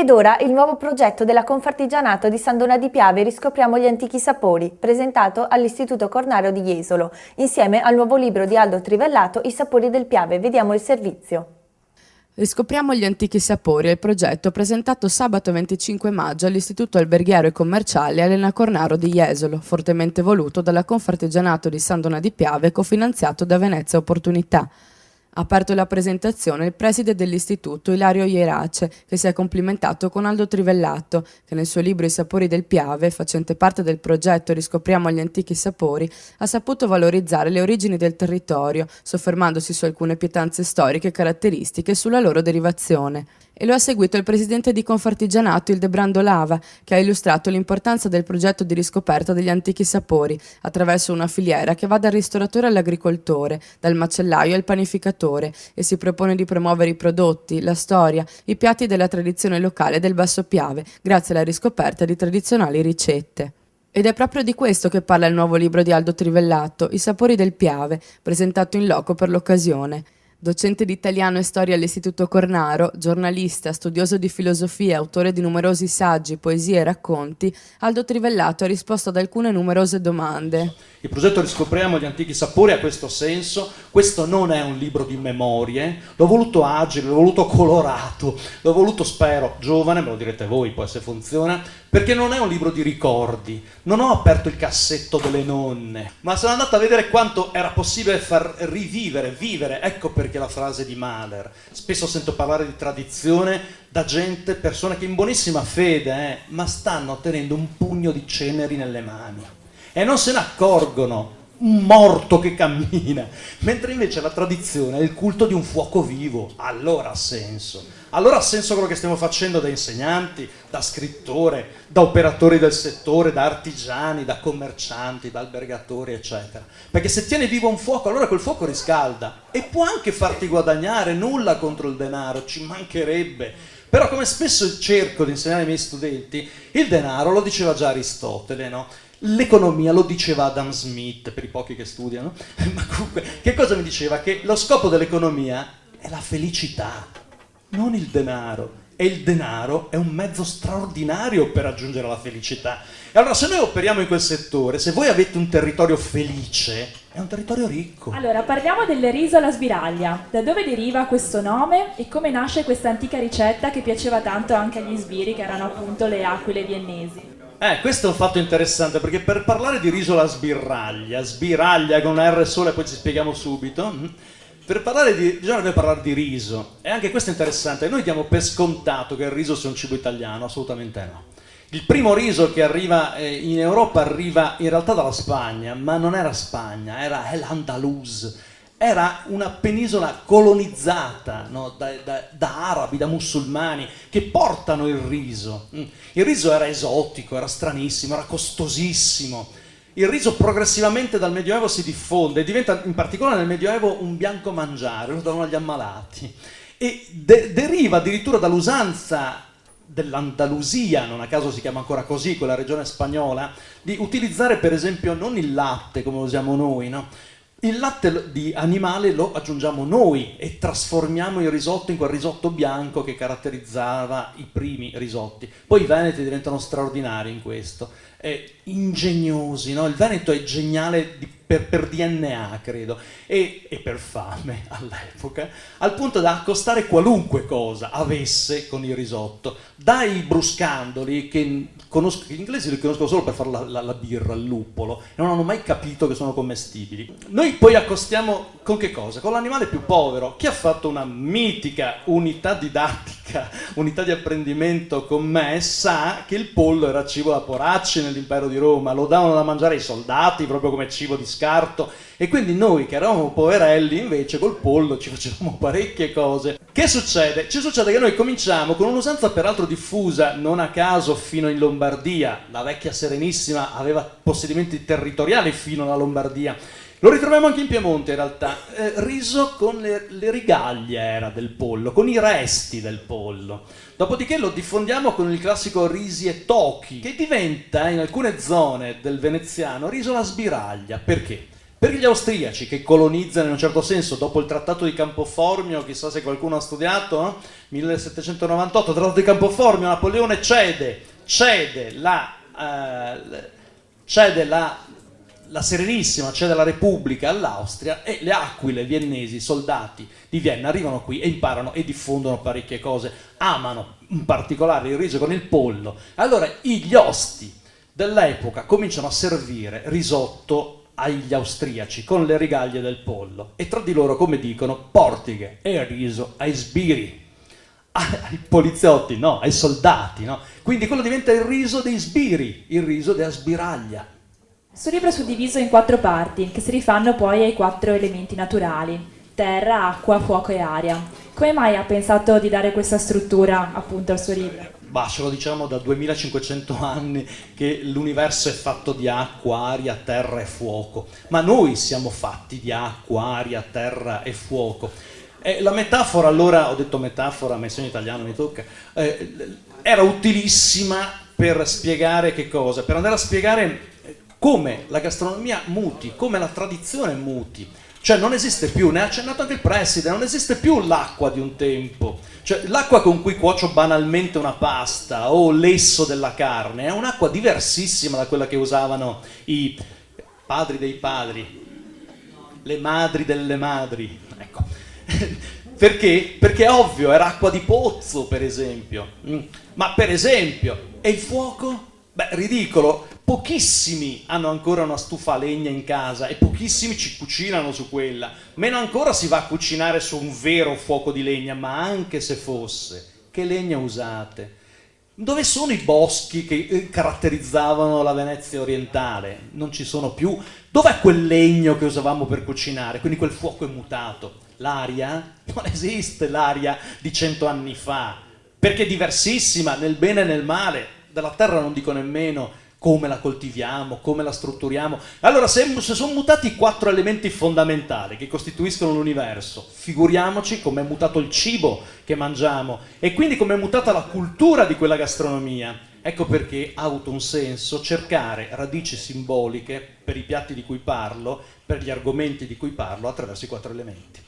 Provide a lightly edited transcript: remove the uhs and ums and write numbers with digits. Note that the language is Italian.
Ed ora il nuovo progetto della Confartigianato di San Donà di Piave Riscopriamo gli antichi sapori, presentato all'Istituto Cornaro di Jesolo, insieme al nuovo libro di Aldo Trivellato I sapori del Piave. Vediamo il servizio. Riscopriamo gli antichi sapori è il progetto presentato sabato 25 maggio all'Istituto Alberghiero e Commerciale Elena Cornaro di Jesolo, fortemente voluto dalla Confartigianato di San Donà di Piave, cofinanziato da Venezia Opportunità. Ha aperto la presentazione il preside dell'istituto Ilario Ierace, che si è complimentato con Aldo Trivellato, che nel suo libro I sapori del Piave, facente parte del progetto Riscopriamo gli antichi sapori, ha saputo valorizzare le origini del territorio, soffermandosi su alcune pietanze storiche caratteristiche e sulla loro derivazione. E lo ha seguito il presidente di Confartigianato Ildebrando Lava, che ha illustrato l'importanza del progetto di riscoperta degli antichi sapori attraverso una filiera che va dal ristoratore all'agricoltore, dal macellaio al panificatore, e si propone di promuovere i prodotti, la storia, i piatti della tradizione locale del Basso Piave, grazie alla riscoperta di tradizionali ricette. Ed è proprio di questo che parla il nuovo libro di Aldo Trivellato, I sapori del Piave, presentato in loco per l'occasione. Docente di italiano e storia all'Istituto Cornaro, giornalista, studioso di filosofia, autore di numerosi saggi, poesie e racconti, Aldo Trivellato ha risposto ad alcune numerose domande. Il progetto Riscopriamo gli antichi sapori ha questo senso. Questo non è un libro di memorie, l'ho voluto agile, l'ho voluto colorato, l'ho voluto, spero, giovane, me lo direte voi poi se funziona, perché non è un libro di ricordi. Non ho aperto il cassetto delle nonne, ma sono andato a vedere quanto era possibile far rivivere, vivere. Ecco perché la frase di Mahler. Spesso sento parlare di tradizione da gente, persone che in buonissima fede, ma stanno tenendo un pugno di ceneri nelle mani e non se ne accorgono. Un morto che cammina, mentre invece la tradizione è il culto di un fuoco vivo. Allora ha senso. Allora ha senso quello che stiamo facendo da insegnanti, da scrittore, da operatori del settore, da artigiani, da commercianti, da albergatori, eccetera. Perché se tieni vivo un fuoco, allora quel fuoco riscalda e può anche farti guadagnare. Nulla contro il denaro, ci mancherebbe. Però, come spesso cerco di insegnare ai miei studenti, il denaro lo diceva già Aristotele, no? L'economia lo diceva Adam Smith, per i pochi che studiano. Ma comunque, che cosa mi diceva? Che lo scopo dell'economia è la felicità, non il denaro. E il denaro è un mezzo straordinario per raggiungere la felicità. E allora, se noi operiamo in quel settore, se voi avete un territorio felice, è un territorio ricco. Allora, parliamo del riso alla sbiraglia. Da dove deriva questo nome e come nasce questa antica ricetta che piaceva tanto anche agli sbiri, che erano appunto le aquile viennesi? Questo è un fatto interessante, perché per parlare di riso alla sbiraglia con una R sola e poi ci spieghiamo subito, bisognerebbe parlare di riso. E anche questo è interessante. Noi diamo per scontato che il riso sia un cibo italiano, assolutamente no. Il primo riso che arriva in Europa arriva in realtà dalla Spagna, ma non era Spagna, era El Andalus. Era una penisola colonizzata, no? da arabi, da musulmani, che portano il riso. Il riso era esotico, era stranissimo, era costosissimo. Il riso progressivamente dal Medioevo si diffonde e diventa in particolare nel Medioevo un bianco mangiare, lo davano agli ammalati. E deriva addirittura dall'usanza dell'Andalusia, non a caso si chiama ancora così, quella regione spagnola, di utilizzare per esempio non il latte come lo usiamo noi, no? Il latte di animale lo aggiungiamo noi e trasformiamo il risotto in quel risotto bianco che caratterizzava i primi risotti. Poi i veneti diventano straordinari in questo, ingegnosi, no? Il Veneto è geniale per DNA, credo, e per fame all'epoca, al punto da accostare qualunque cosa avesse con il risotto, dai bruscandoli che gli inglesi li conoscono solo per fare la birra, il luppolo, e non hanno mai capito che sono commestibili. Noi poi accostiamo con che cosa? Con l'animale più povero. Chi ha fatto una mitica unità didattica, unità di apprendimento con me, sa che il pollo era cibo da poracci nell'impero di Roma, lo davano da mangiare ai soldati proprio come cibo di scarto, e quindi noi che eravamo poverelli invece col pollo ci facevamo parecchie cose. Che succede? Ci succede che noi cominciamo con un'usanza peraltro diffusa, non a caso fino in Lombardia. La vecchia Serenissima aveva possedimenti territoriali fino alla Lombardia. Lo ritroviamo anche in Piemonte in realtà. Riso con le rigaglie era del pollo, con i resti del pollo. Dopodiché lo diffondiamo con il classico risi e tochi, che diventa in alcune zone del veneziano riso alla sbiraglia. Perché? Perché gli austriaci che colonizzano in un certo senso dopo il trattato di Campoformio, chissà se qualcuno ha studiato, 1798, trattato di Campoformio, Napoleone cede la Serenissima, cede la Repubblica all'Austria e le aquile viennesi, i soldati di Vienna arrivano qui e imparano e diffondono parecchie cose, amano in particolare il riso con il pollo. Allora gli osti dell'epoca cominciano a servire risotto agli austriaci con le rigaglie del pollo e tra di loro, come dicono, portighe e riso ai sbiri, ai poliziotti no, ai soldati no, quindi quello diventa il riso dei sbiri, il riso della sbiraglia. Il suo libro è suddiviso in 4 parti che si rifanno poi ai 4 elementi naturali: terra, acqua, fuoco e aria. Come mai ha pensato di dare questa struttura appunto al suo libro? Bah, ce lo diciamo da 2500 anni che l'universo è fatto di acqua, aria, terra e fuoco, ma noi siamo fatti di acqua, aria, terra e fuoco. La metafora, allora, ho detto metafora, ma in italiano mi tocca, era utilissima per spiegare che cosa? Per andare a spiegare come la gastronomia muti, come la tradizione muti. Cioè non esiste più, ne ha accennato anche il preside, non esiste più l'acqua di un tempo. Cioè l'acqua con cui cuocio banalmente una pasta o l'esso della carne è un'acqua diversissima da quella che usavano i padri dei padri, le madri delle madri. Ecco. Perché? Perché è ovvio, era acqua di pozzo, per esempio. Ma per esempio, e il fuoco? Beh, ridicolo, pochissimi hanno ancora una stufa a legna in casa e pochissimi ci cucinano su quella, meno ancora si va a cucinare su un vero fuoco di legna, ma anche se fosse, che legna usate? Dove sono i boschi che caratterizzavano la Venezia orientale? Non ci sono più. Dov'è quel legno che usavamo per cucinare? Quindi quel fuoco è mutato. L'aria? Non esiste l'aria di 100 anni fa, perché è diversissima nel bene e nel male. Della terra non dico nemmeno come la coltiviamo, come la strutturiamo. Allora, se sono mutati i 4 elementi fondamentali che costituiscono l'universo, figuriamoci come è mutato il cibo che mangiamo e quindi come è mutata la cultura di quella gastronomia. Ecco perché ha avuto un senso cercare radici simboliche per i piatti di cui parlo, per gli argomenti di cui parlo, attraverso i 4 elementi.